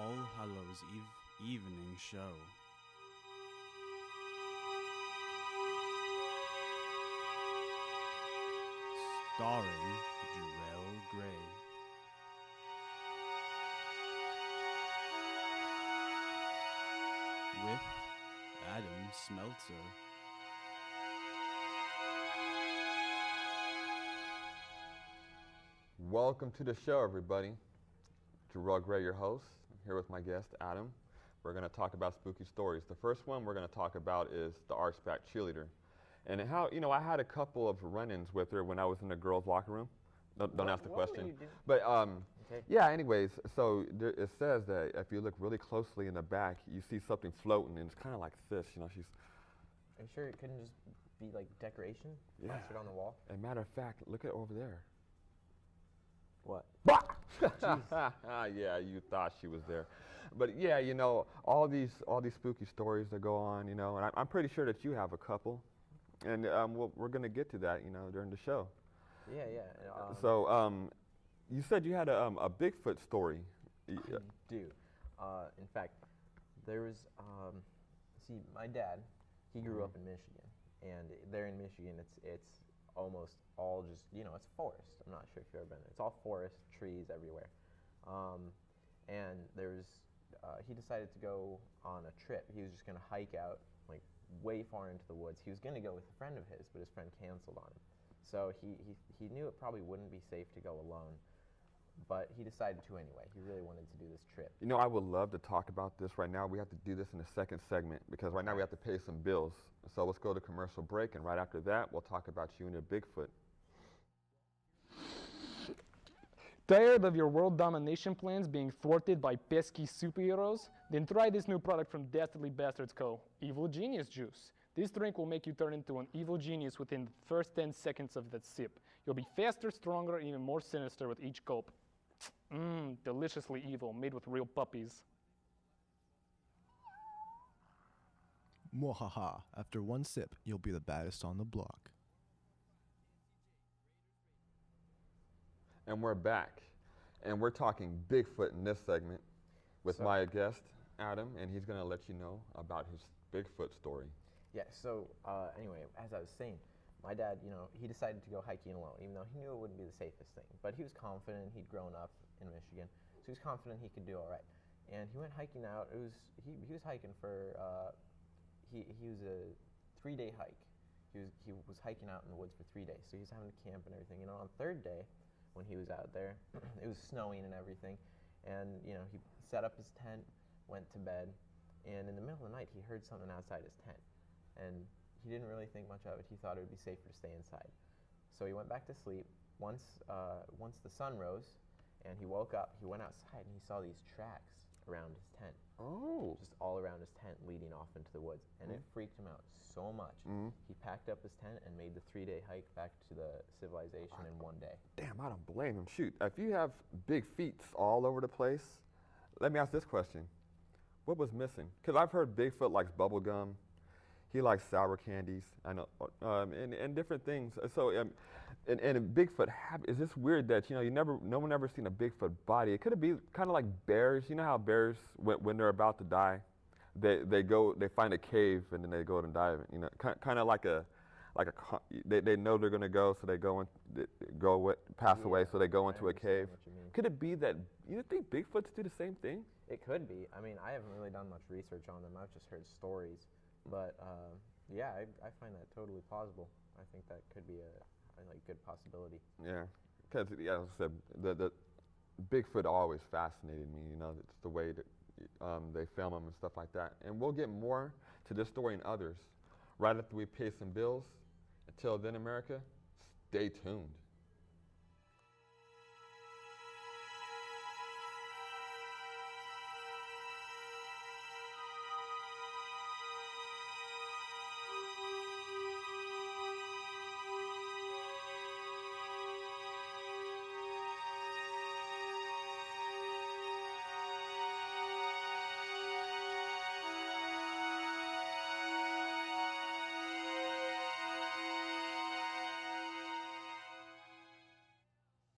All Hallows evening show. Starring Jarrell Gray. With Adam Smeltzer. Welcome to the show, everybody. Jarrell Gray, your host. I'm here with my guest, Adam. We're going to talk about spooky stories. The first one we're going to talk about is the Archback cheerleader. And how, I had a couple of run-ins with her when I was in the girls' locker room. Don't ask the question. But Okay. yeah, anyways, so it says that if you look really closely in the back, you see something floating, and it's kind of like this. She's. Are you sure it couldn't just be like decoration plastered on the wall? As a matter of fact, look at over there. What? Yeah, you thought she was there, but yeah, all these spooky stories that go on, and I'm pretty sure that you have a couple, and we're gonna get to that, during the show. Yeah. So you said you had a Bigfoot story. I do. In fact, there was. See, my dad, he grew up in Michigan, and there in Michigan, it's almost all just, it's forest. I'm not sure if you've ever been there. It's all forest, trees everywhere. And he decided to go on a trip. He was just going to hike out, like, way far into the woods. He was going to go with a friend of his, but his friend canceled on him. So he knew it probably wouldn't be safe to go alone, but he decided to anyway. He really wanted to do this trip. I would love to talk about this right now. We have to do this in the second segment because right now we have to pay some bills. So let's go to commercial break, and right after that, we'll talk about you and your Bigfoot. Tired of your world domination plans being thwarted by pesky superheroes? Then try this new product from Dastardly Bastards Co., Evil Genius Juice. This drink will make you turn into an evil genius within the first 10 seconds of that sip. You'll be faster, stronger, and even more sinister with each gulp. Deliciously evil, made with real puppies. Mwahaha. After one sip, you'll be the baddest on the block. And we're back, and we're talking Bigfoot in this segment with my guest, Adam, and he's going to let you know about his Bigfoot story. Yeah, so anyway, as I was saying, my dad, he decided to go hiking alone, even though he knew it wouldn't be the safest thing. But he was confident. He'd grown up in Michigan, so he was confident he could do all right. And he went hiking out. He was hiking for he was a 3-day hike. He was hiking out in the woods for 3 days, so he was having to camp and everything. On the third day, when he was out there, it was snowing and everything, and he set up his tent, went to bed, and in the middle of the night he heard something outside his tent, and he didn't really think much of it. He thought it would be safer to stay inside, so he went back to sleep. Once the sun rose, and he woke up, he went outside and he saw these tracks around his tent. Oh. Just all around his tent, leading off into the woods, and it freaked him out so much. He packed up his tent and made the 3-day hike back to the civilization in 1 day. Damn, I don't blame him. Shoot, if you have big feet all over the place, let me ask this question. What was missing? Because I've heard Bigfoot likes bubble gum. He likes sour candies, I know, and different things. So, and Bigfoot, is this weird that, no one ever seen a Bigfoot body? It could be kind of like bears. You know how bears, when they're about to die, they find a cave and then they go and dive. Kind of like they know they're gonna go, so they pass away, so they go into a cave. Could it be that you think Bigfoots do the same thing? It could be. I mean, I haven't really done much research on them. I've just heard stories. But yeah, I find that totally plausible. I think that could be a good possibility. Yeah, because as I said, the Bigfoot always fascinated me. It's the way that they film them and stuff like that. And we'll get more to this story and others right after we pay some bills. Until then, America, stay tuned.